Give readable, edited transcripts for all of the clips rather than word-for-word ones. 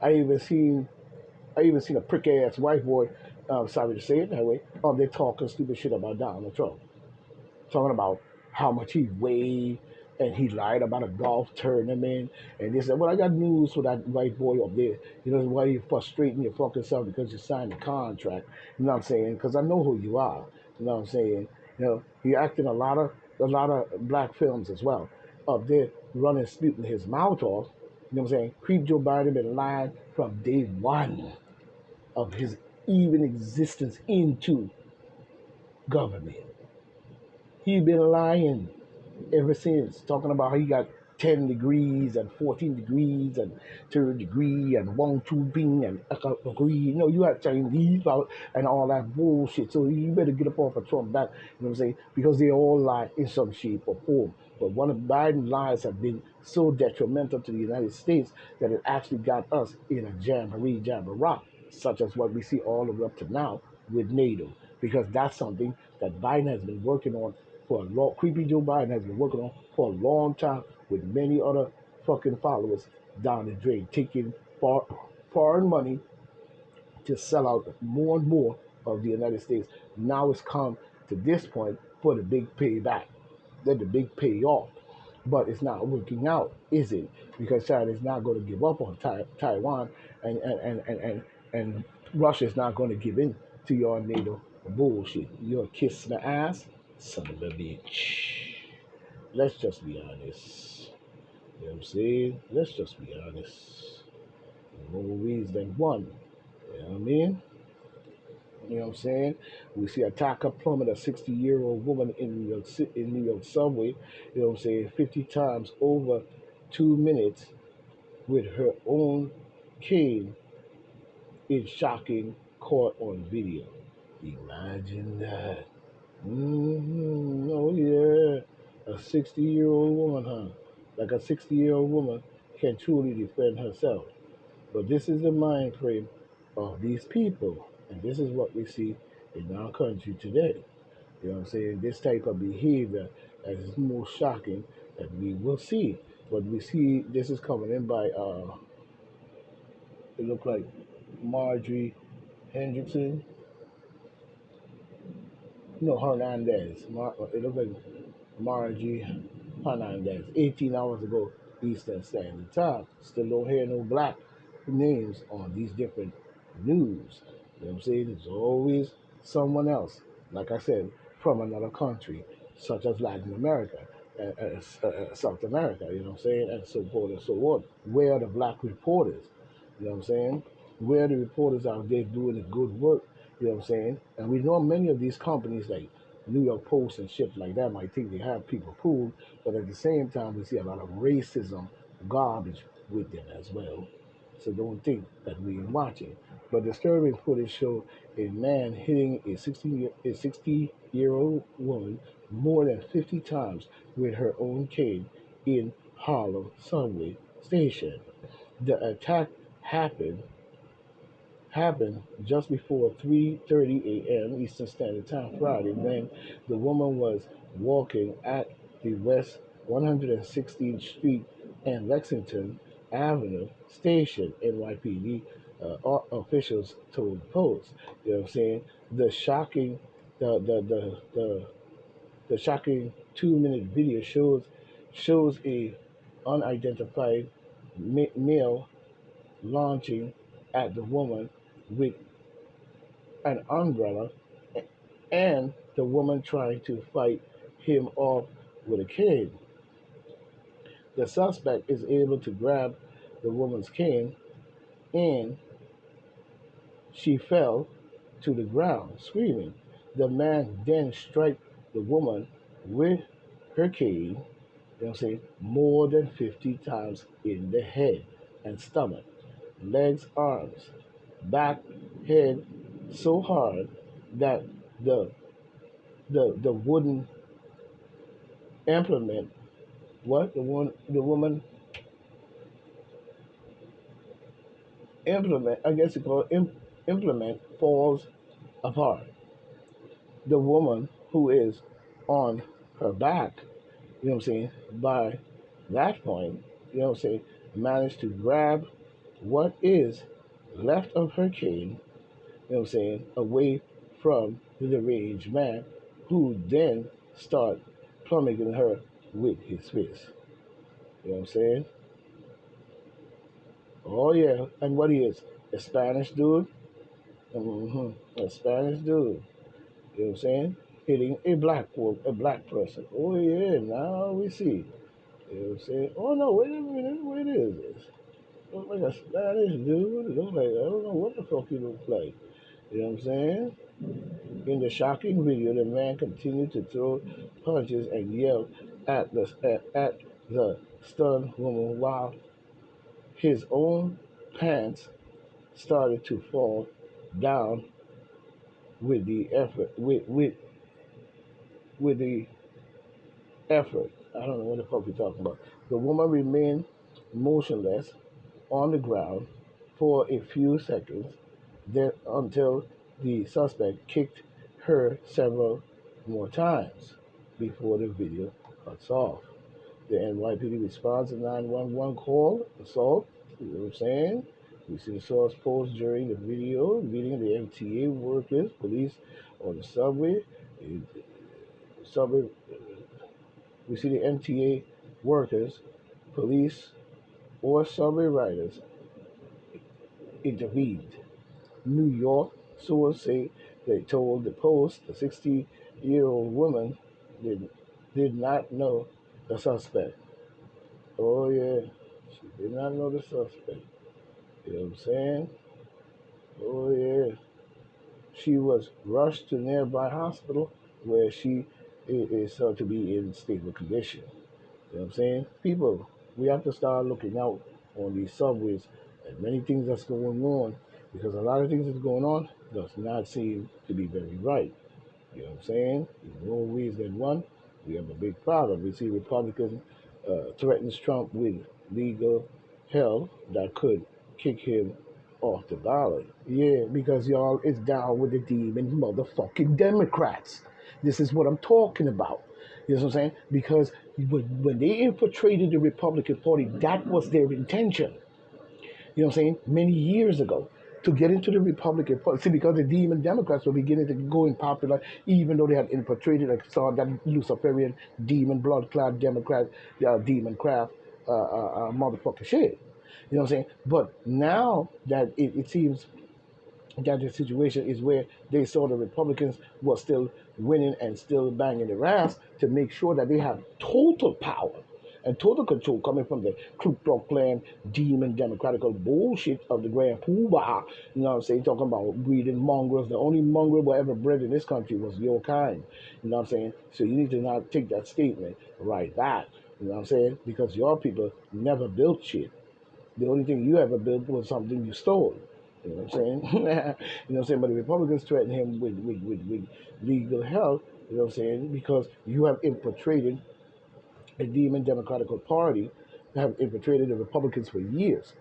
I even seen I even seen a prick ass white boy. Sorry to say it that way. They're talking stupid shit about Donald Trump, talking about how much he weighed, and he lied about a golf tournament. And they said, "Well, I got news for that white boy up there. You know why you frustrating your fucking self because you signed a contract? You know what I'm saying? Because I know who you are. You know what I'm saying? You know, he acted in a lot of black films as well. Up there, running, spitting his mouth off. You know what I'm saying? Creep Joe Biden been lying from day one of his even existence into government. He been lying ever since, talking about how he got 10 degrees and 14 degrees and third degree and one, two, bing and a degree. You know, you have Chinese out and all that bullshit. So you better get up off of Trump back, you know what I'm saying? Because they all lie in some shape or form. But one of Biden's lies have been so detrimental to the United States that it actually got us in a jamboree, jamboree, such as what we see all the way up to now with NATO. Because that's something that Biden has been working on for a long. Creepy Joe Biden has been working on for a long time with many other fucking followers down the drain, taking foreign money to sell out more and more of the United States. Now it's come to this point for the big payback, then the big payoff. But it's not working out, is it? Because China is not going to give up on Taiwan, and Russia is not going to give in to your NATO bullshit. You're a kiss in the ass, son of a bitch. Let's just be honest. You know what I'm saying? Let's just be honest. More ways than one. You know what I mean? You know what I'm saying? We see a Taka plummet, a 60-year-old woman in New York subway. You know what I'm saying? 50 times over 2 minutes with her own cane in shocking caught on video. Imagine that. Oh yeah, a 60-year-old woman, huh? Like a 60-year-old woman can truly defend herself. But this is the mind frame of these people. And this is what we see in our country today. You know what I'm saying? This type of behavior is more shocking that we will see. But we see this is coming in by, it looked like Marjorie Hendrickson. No, Hernandez. It looked like Margie Hernandez. 18 hours ago, Eastern Standard Time. Still don't hear no black names on these different news. You know what I'm saying? It's always someone else, like I said, from another country, such as Latin America, South America, you know what I'm saying? And so forth and so on. Where are the black reporters? You know what I'm saying? Where are the reporters out there doing the good work? You know what I'm saying? And we know many of these companies like New York Post and shit like that might think they have people fooled, but at the same time, we see a lot of racism garbage with them as well. So don't think that we ain't watching. But disturbing footage show a man hitting a 60-year-old woman more than 50 times with her own cane in Harlem subway station. The attack happened happened just before 3:30 a.m. Eastern Standard Time Friday when the woman was walking at the West 116th Street and Lexington Avenue station. NYPD officials told the Post. You know what I'm saying? The shocking, the the shocking 2 minute video shows a unidentified male launching at the woman with an umbrella and the woman trying to fight him off with a cane. The suspect is able to grab the woman's cane and she fell to the ground screaming. The man then struck the woman with her cane, you know what I'm saying, more than 50 times in the head and stomach, legs, arms, back, head so hard that the the wooden implement, what the woman implement, I guess you call it implement, falls apart. The woman who is on her back, you know what I'm saying, by that point, you know what I'm saying, managed to grab what is left of her cane, you know what I'm saying, away from the deranged man who then start plummeting her with his fist. You know what I'm saying? Oh yeah, and what he is? A Spanish dude? A Spanish dude. You know what I'm saying? Hitting a black person. Oh yeah, now we see. You know what I'm saying? Oh no, wait a minute, what is this? Look like a Spanish dude. It look like I don't know what the fuck he look like. You know what I'm saying? In the shocking video, the man continued to throw punches and yell at the stunned woman while his own pants started to fall down with the effort with the effort. I don't know what the fuck we're talking about. The woman remained motionless on the ground for a few seconds then until the suspect kicked her several more times before the video cuts off. The NYPD responds to 911 call, assault, you know what I'm saying? We see the source post during the video, meeting the MTA workers, police on the subway. Subway, we see the MTA workers, police, or subway riders intervened. New York sources say they told the Post the 60-year-old woman did, did not know the suspect. Oh, yeah, she did not know the suspect. You know what I'm saying? Oh, yeah. She was rushed to nearby hospital where she is thought to be in stable condition. You know what I'm saying? People, we have to start looking out on these subways and many things that's going on because a lot of things that's going on does not seem to be very right. You know what I'm saying? In more ways than one, we have a big problem. We see Republicans threatens Trump with legal hell that could kick him off the ballot. Yeah, because y'all is down with the demon motherfucking Democrats. This is what I'm talking about. You know what I'm saying? Because when they infiltrated the Republican Party, that was their intention. You know what I'm saying? Many years ago to get into the Republican Party. See, because the demon Democrats were beginning to go in popular, even though they had infiltrated, like saw that Luciferian demon, blood clot Democrat, demon craft, motherfucking shit. You know what I'm saying? But now that it seems that the situation is where they saw the Republicans were still winning and still banging their ass to make sure that they have total power and total control coming from the Ku Klux Klan demon democratical bullshit of the Grand Poobah. You know what I'm saying? Talking about breeding mongrels. The only mongrel were ever bred in this country was your kind. You know what I'm saying? So you need to not take that statement right back. You know what I'm saying? Because your people never built shit. The only thing you ever built was something you stole. You know what I'm saying? You know what I'm saying? But the Republicans threaten him with legal hell, you know what I'm saying? Because you have infiltrated the demon Democratic Party, have infiltrated the Republicans for years.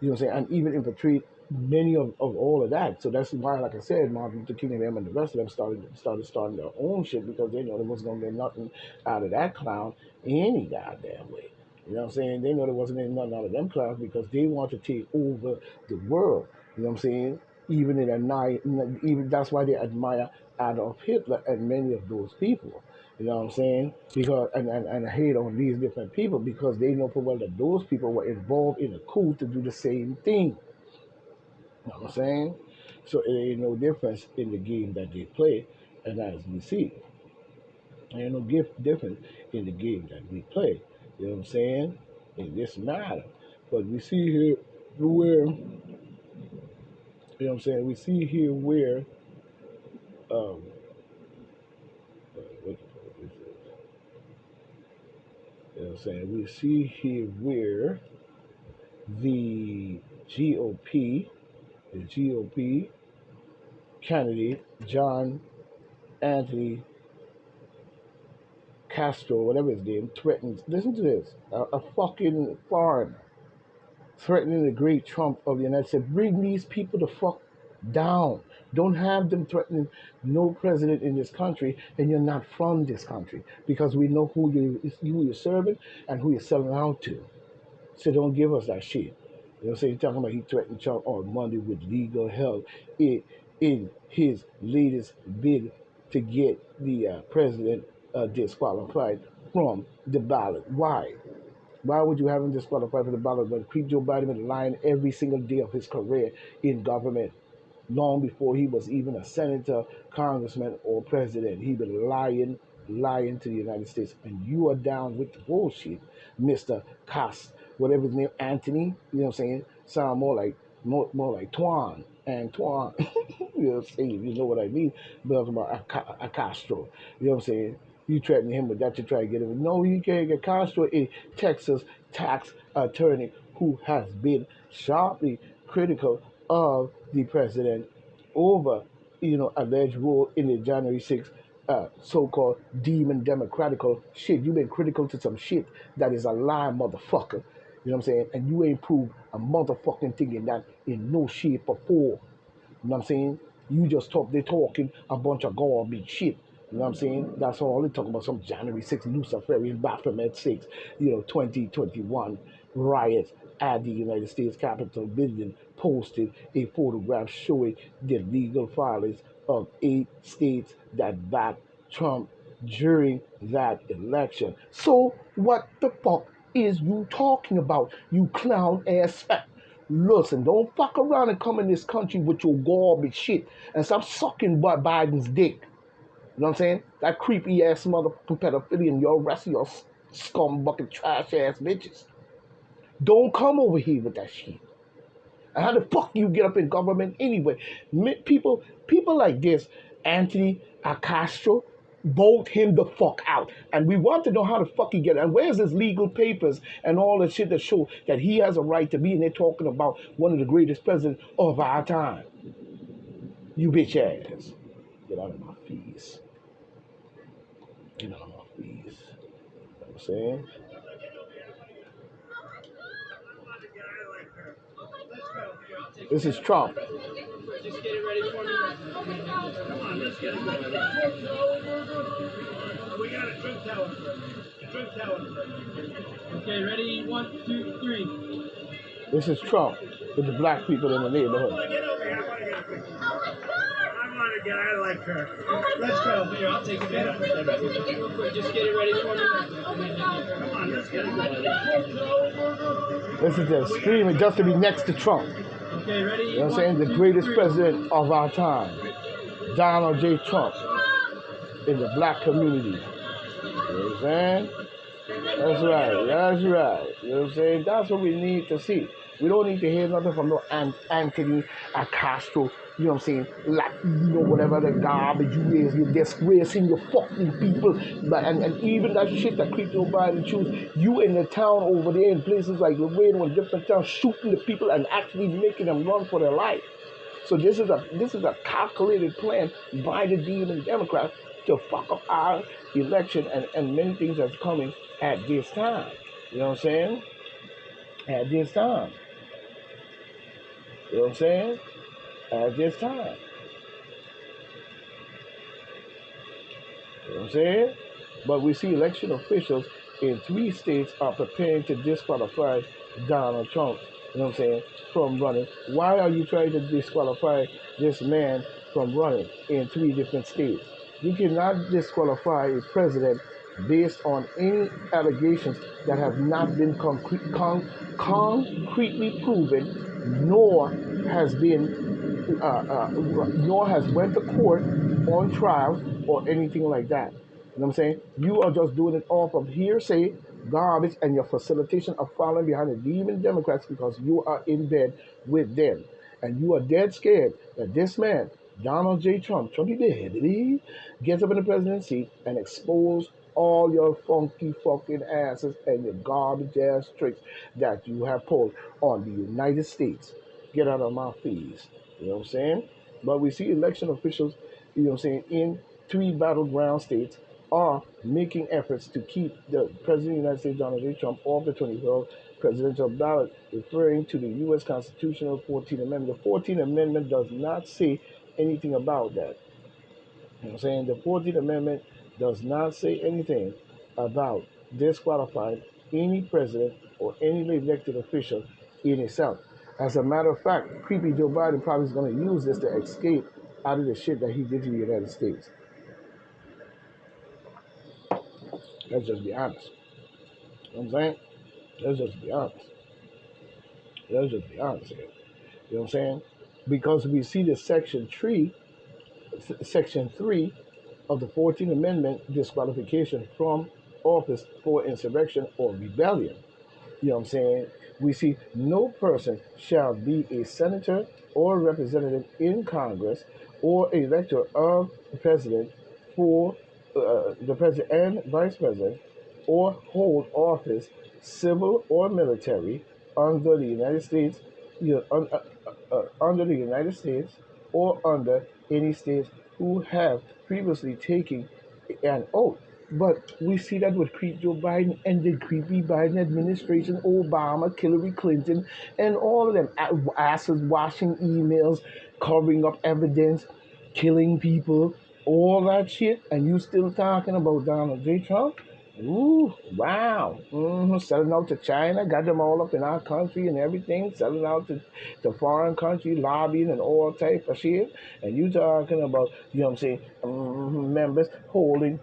You know what I'm saying? And even infiltrate many of all of that. So that's why, like I said, Martin Luther King and them and the rest of them starting their own shit because they know there wasn't gonna get nothing out of that clown any goddamn way. You know what I'm saying? They know there wasn't any nothing out of them clowns because they want to take over the world. You know what I'm saying? Even in a night, even that's why they admire Adolf Hitler and many of those people. You know what I'm saying? Because and hate on these different people because they know for well that those people were involved in a coup to do the same thing. You know what I'm saying? So it ain't no difference in the game that they play, and as we see, there ain't no difference in the game that we play. You know what I'm saying? In this matter. But we see here where, you know what I'm saying? We see here where, um, what the fuck is this? You know what I'm saying? We see here where the GOP, the GOP candidate, John Anthony Castro, whatever his name, threatens, listen to this, a fucking foreigner threatening the great Trump of the United States. Bring these people the fuck down. Don't have them threatening no president in this country and you're not from this country because we know who you're serving and who you're selling out to. So don't give us that shit. You You know what I'm saying? He's talking about he threatened Trump on Monday with legal help in his latest bid to get the president disqualified from the ballot. Why? Why would you have him disqualified from the ballot when Joe Biden been lying every single day of his career in government? Long before he was even a senator, congressman, or president, he been lying to the United States. And you are down with the bullshit, Mr. Cost, whatever his name, Anthony. You know what I'm saying? Sound more like Antoine. You know what I'm saying? You know what I mean? But I'm about a Castro. You know what I'm saying? You threaten him with that to try to get him. No, you can't get Castro, a Texas tax attorney who has been sharply critical of the president over, alleged role in the January 6th so-called demon democratical shit. You've been critical to some shit that is a lie, motherfucker. You know what I'm saying? And you ain't proved a motherfucking thing in that in no shape or form. You know what I'm saying? You just they talking a bunch of garbage shit. You know what I'm saying? That's all they talking about. Some January 6th Luciferian Baphomet 6, 2021 riots at the United States Capitol building posted a photograph showing the legal filings of 8 states that backed Trump during that election. So what the fuck is you talking about, you clown ass fat? Listen, don't fuck around and come in this country with your garbage shit and stop sucking Biden's dick. You know what I'm saying? That creepy ass motherfucking pedophilia and your rest of your scum bucket trash ass bitches. Don't come over here with that shit. And how the fuck you get up in government anyway? People like this, Anthony Castro, vote him the fuck out. And we want to know how the fuck he get it. And where's his legal papers and all the shit that show that he has a right to be? And they're talking about one of the greatest presidents of our time. You bitch ass. Get out of my face. Get out of my face. You know what I'm saying? This is Trump. Just get it ready for me. Come on, let's get it ready. We got a drink tower. Drink tower. Okay, ready? 1, 2, 3. This is Trump with the black people in the neighborhood. I want to get I like her. Let's go. Here, I'll take it. Real quick, just get it ready for me. Come on, let's get it ready. This is them screaming just to be next to Trump. Okay, ready? You know what I'm saying? The greatest president of our time, Donald J. Trump, in the black community. You know what I'm saying? That's right. That's right. You know what I'm saying? That's what we need to see. We don't need to hear nothing from no Anthony Castro. You know what I'm saying? Like, whatever the garbage you is, you're disgracing your fucking people. But and even that shit that creeps nobody choose, you in the town over there in places like Laredo and different towns, shooting the people and actually making them run for their life. So this is a calculated plan by the demon Democrats to fuck up our election and many things that's coming at this time. You know what I'm saying? At this time. You know what I'm saying? At this time. You know what I'm saying? But we see election officials in 3 states are preparing to disqualify Donald Trump, you know what I'm saying, from running. Why are you trying to disqualify this man from running in 3 different states? You cannot disqualify a president based on any allegations that have not been concretely proven, nor has went to court on trial or anything like that. You know what I'm saying? You are just doing it off of hearsay, garbage, and your facilitation of following behind the demon Democrats because you are in bed with them. And you are dead scared that this man, Donald J. Trump, Trumpy Daddy, gets up in the presidency and expose all your funky fucking asses and your garbage ass tricks that you have pulled on the United States. Get out of my face. You know what I'm saying? But we see election officials, you know what I'm saying, in 3 battleground states are making efforts to keep the President of the United States, Donald J. Trump, off the 2012 presidential ballot, referring to the U.S. Constitutional 14th Amendment. The 14th Amendment does not say anything about that. You know what I'm saying? The 14th Amendment does not say anything about disqualifying any president or any elected official in itself. As a matter of fact, creepy Joe Biden probably is going to use this to escape out of the shit that he did to the United States. Let's just be honest. You know what I'm saying? Let's just be honest. Let's just be honest here. You know what I'm saying? Because we see the section 3 of the 14th Amendment disqualification from office for insurrection or rebellion. You know what I'm saying? We see no person shall be a senator or representative in Congress or a elector of the president for the president and vice president or hold office, civil or military, under the United States, under the United States or under any states who have previously taken an oath. But we see that with creepy Joe Biden and the creepy Biden administration, Obama, Hillary Clinton, and all of them asses washing emails, covering up evidence, killing people, all that shit, and you still talking about Donald J. Trump? Ooh, wow. Selling out to China, got them all up in our country and everything, selling out to foreign country, lobbying and all type of shit. And you talking about, you know what I'm saying, members holding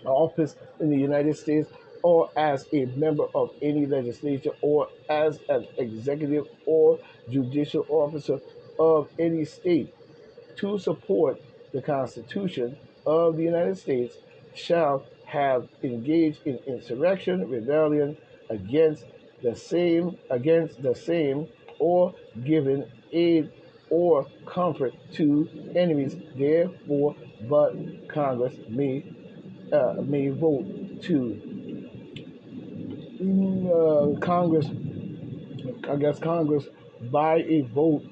office in the United States or as a member of any legislature or as an executive or judicial officer of any state to support the Constitution of the United States shall have engaged in insurrection, rebellion against the same, or given aid or comfort to enemies. Therefore, but Congress may vote to Congress. I guess Congress by a vote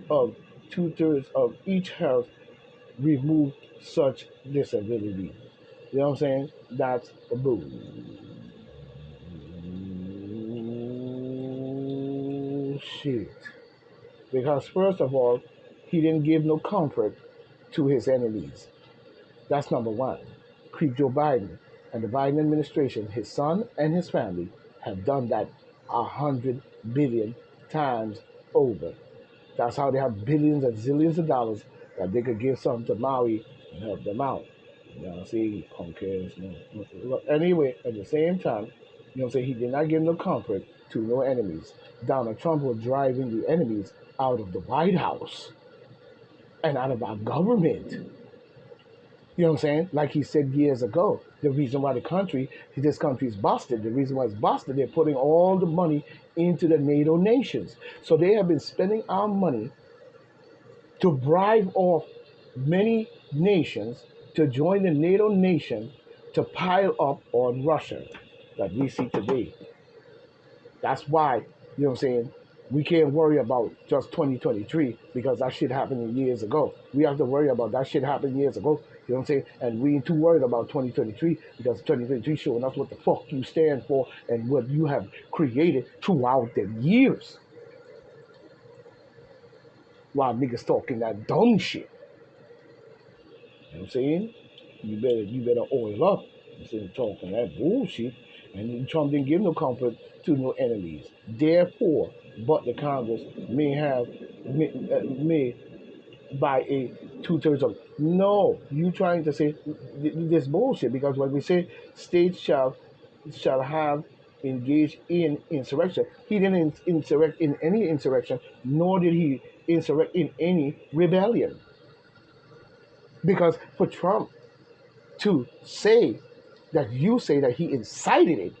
of 2/3 of each house remove such disability. You know what I'm saying? That's a bullshit. Because first of all, he didn't give no comfort to his enemies. That's number one. Creep Joe Biden and the Biden administration, his son and his family, have done that 100 billion times over. That's how they have billions and zillions of dollars that they could give some to Maui and help them out. You know what I'm saying? Punk ass, anyway, at the same time, you know what I'm saying? He did not give no comfort to no enemies. Donald Trump was driving the enemies out of the White House and out of our government. You know what I'm saying? Like he said years ago, the reason why this country is busted, the reason why it's busted, they're putting all the money into the NATO nations. So they have been spending our money to bribe off many nations to join the NATO nation to pile up on Russia that we see today. That's why, you know what I'm saying, we can't worry about just 2023 because that shit happened years ago. We have to worry about that shit happened years ago. You know what I'm saying? And we ain't too worried about 2023 because 2023 showing us what the fuck you stand for and what you have created throughout the years. While niggas talking that dumb shit. You know what I'm saying? You better oil up instead of talking that bullshit. And Trump didn't give no comfort to no enemies. Therefore, but the Congress may by a 2/3 of. No, you trying to say this bullshit because when we say states shall have engaged in insurrection, he didn't insurrect in any insurrection, nor did he insurrect in any rebellion. Because for Trump to say that you say that he incited it,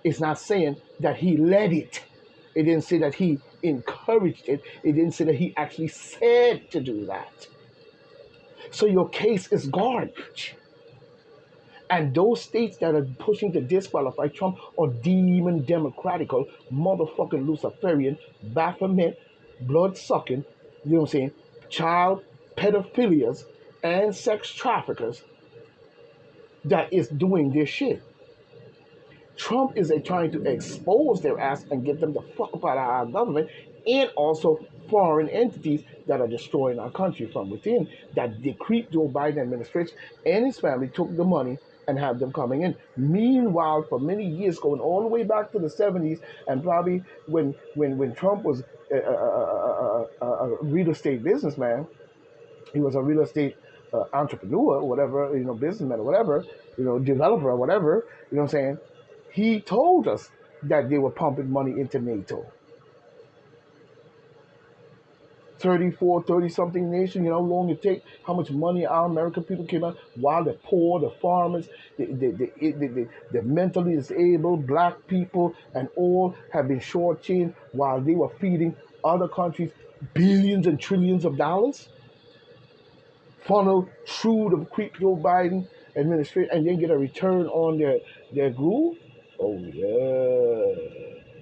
it's not saying that he led it. It didn't say that he encouraged it. It didn't say that he actually said to do that. So your case is garbage. And those states that are pushing to disqualify Trump are demon democratical, motherfucking Luciferian, Baphomet, blood-sucking, you know what I'm saying, child pedophilias and sex traffickers that is doing this shit. Trump is trying to expose their ass and get them the fuck up out of our government and also foreign entities that are destroying our country from within. That the creep Joe Biden administration and his family took the money and have them coming in. Meanwhile, for many years, going all the way back to the 70s, and probably when Trump was a real estate businessman, he was a real estate entrepreneur, whatever, businessman or whatever, developer or whatever, what I'm saying? He told us that they were pumping money into NATO. 30 something nation, how long it take, how much money our American people came out, while the poor, the farmers, the mentally disabled, black people, and all have been shortchanged while they were feeding other countries billions and trillions of dollars, funneled through the Joe Biden administration, and then get a return on their groove. Oh yeah,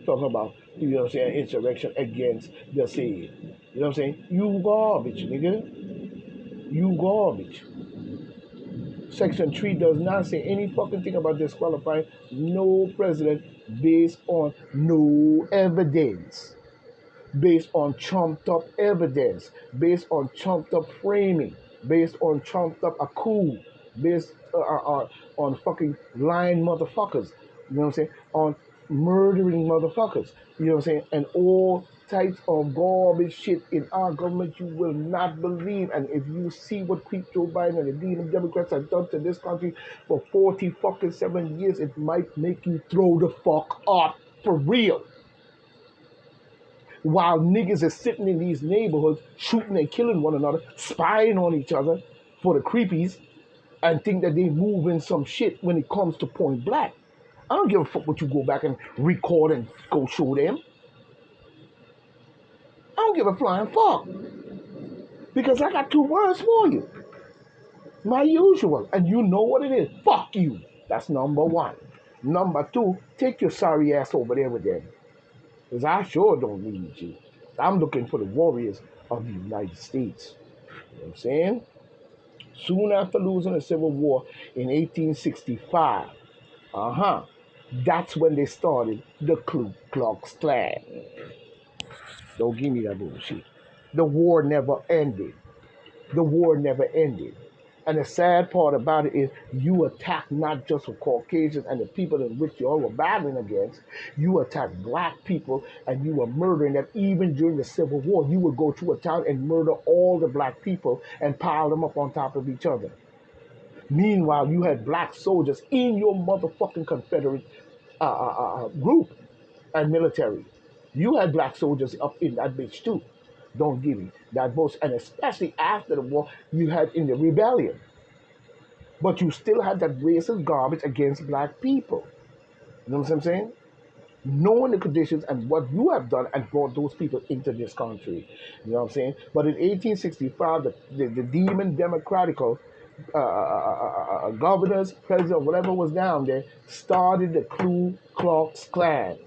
talking about insurrection against the sea. You know what I'm saying? You garbage, nigga. You garbage. Section 3 does not say any fucking thing about disqualifying no president based on no evidence, based on trumped up evidence, based on trumped up framing, based on trumped up a coup, based on fucking lying motherfuckers. You know what I'm saying? On murdering motherfuckers. You know what I'm saying? And all types of garbage shit in our government you will not believe. And if you see what creep Joe Biden and the demon Democrats have done to this country for 40 fucking 7 years, it might make you throw the fuck up for real. While niggas are sitting in these neighborhoods shooting and killing one another, spying on each other for the creepies, and think that they moving some shit when it comes to point black. I don't give a fuck what you go back and record and go show them. I don't give a flying fuck. Because I got 2 words for you. My usual. And you know what it is. Fuck you. That's number 1. Number 2, take your sorry ass over there with them. Because I sure don't need you. I'm looking for the warriors of the United States. You know what I'm saying? Soon after losing the Civil War in 1865, that's when they started the Ku Klux Klan. Don't give me that bullshit. The war never ended. The war never ended. And the sad part about it is you attack not just the Caucasians and the people in which you all were battling against. You attack black people and you were murdering them. Even during the Civil War, you would go to a town and murder all the black people and pile them up on top of each other. Meanwhile, you had black soldiers in your motherfucking Confederate group and military. You had black soldiers up in that bitch too. Don't give me that bullshit. And especially after the war, you had in the rebellion. But you still had that racist garbage against black people. You know what I'm saying? Knowing the conditions and what you have done and brought those people into this country. You know what I'm saying? But in 1865, the demon democratical governors, president, whatever was down there, started the Ku Klux Klan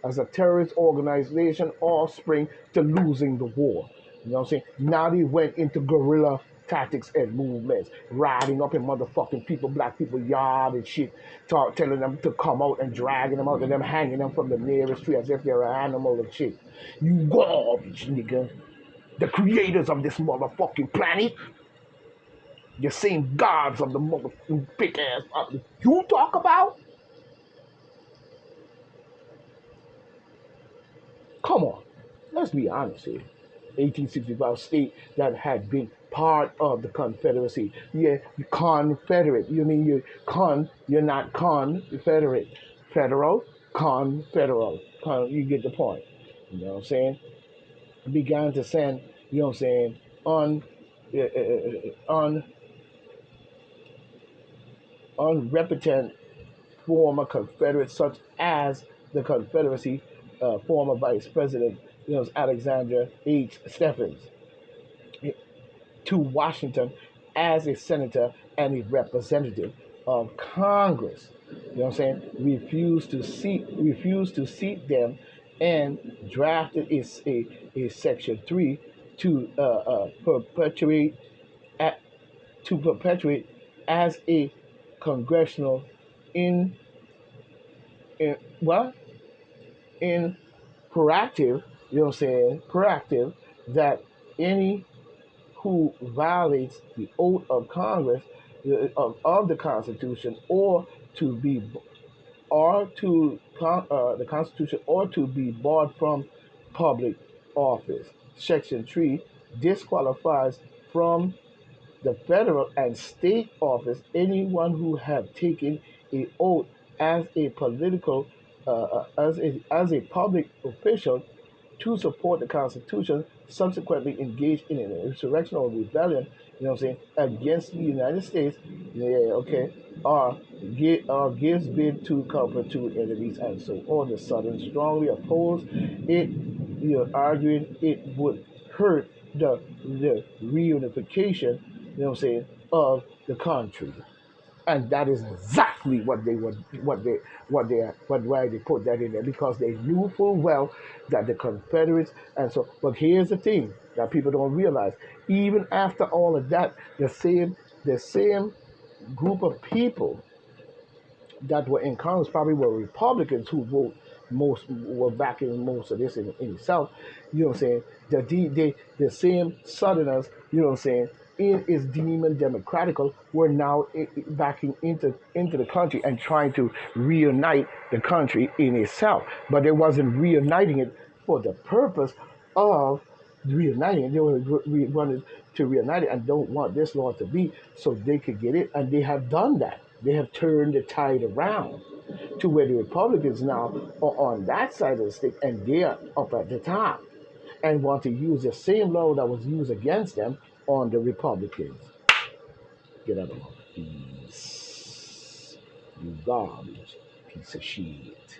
as a terrorist organization, offspring to losing the war. You know what I'm saying? Now they went into guerrilla tactics and movements, riding up in motherfucking people, black people yard and shit, telling them to come out and dragging them out and them hanging them from the nearest tree as if they're an animal and shit. You garbage, nigga. The creators of this motherfucking planet, the same gods of the motherfucking big ass you talk about? Come on, let's be honest here. 1865 state that had been part of the Confederacy. Yeah, Confederate. You mean you're not Confederate. Federal, Confederal. You get the point. You know what I'm saying? Began to send, you know what I'm saying, unrepentant former Confederates such as the Confederacy former Vice President, Alexander H. Stephens, to Washington as a senator and a representative of Congress. You know what I'm saying? Refused to seat them, and drafted a Section 3 to perpetuate as a congressional proactive, proactive, that any who violates the oath of Congress of the Constitution, or to be or to the Constitution, or to be barred from public office. Section 3 disqualifies from the federal and state office anyone who have taken a oath as a political as a public official to support the Constitution, subsequently engaged in an insurrection or rebellion, you know what I'm saying, against the United States, yeah, okay, or gives bid to perpetuate enemies and so on. The Southern strongly oppose it, arguing it would hurt the reunification, you know what I'm saying, of the country. And that is exactly what they would, why they put that in there, because they knew full well that the Confederates, and so. But here's the thing that people don't realize: even after all of that, the same group of people that were in Congress probably were Republicans who were backing most of this in the South. You know what I'm saying? The same Southerners, you know what I'm saying, in is deeming democratical, were now backing into the country and trying to reunite the country in itself. But they wasn't reuniting it for the purpose of reuniting it. They wanted to reunite it and don't want this law to be so they could get it, and they have done that. They have turned the tide around to where the Republicans now are on that side of the stick and they're up at the top and want to use the same law that was used against them on the Republicans. Get out of my face. You garbage piece of shit.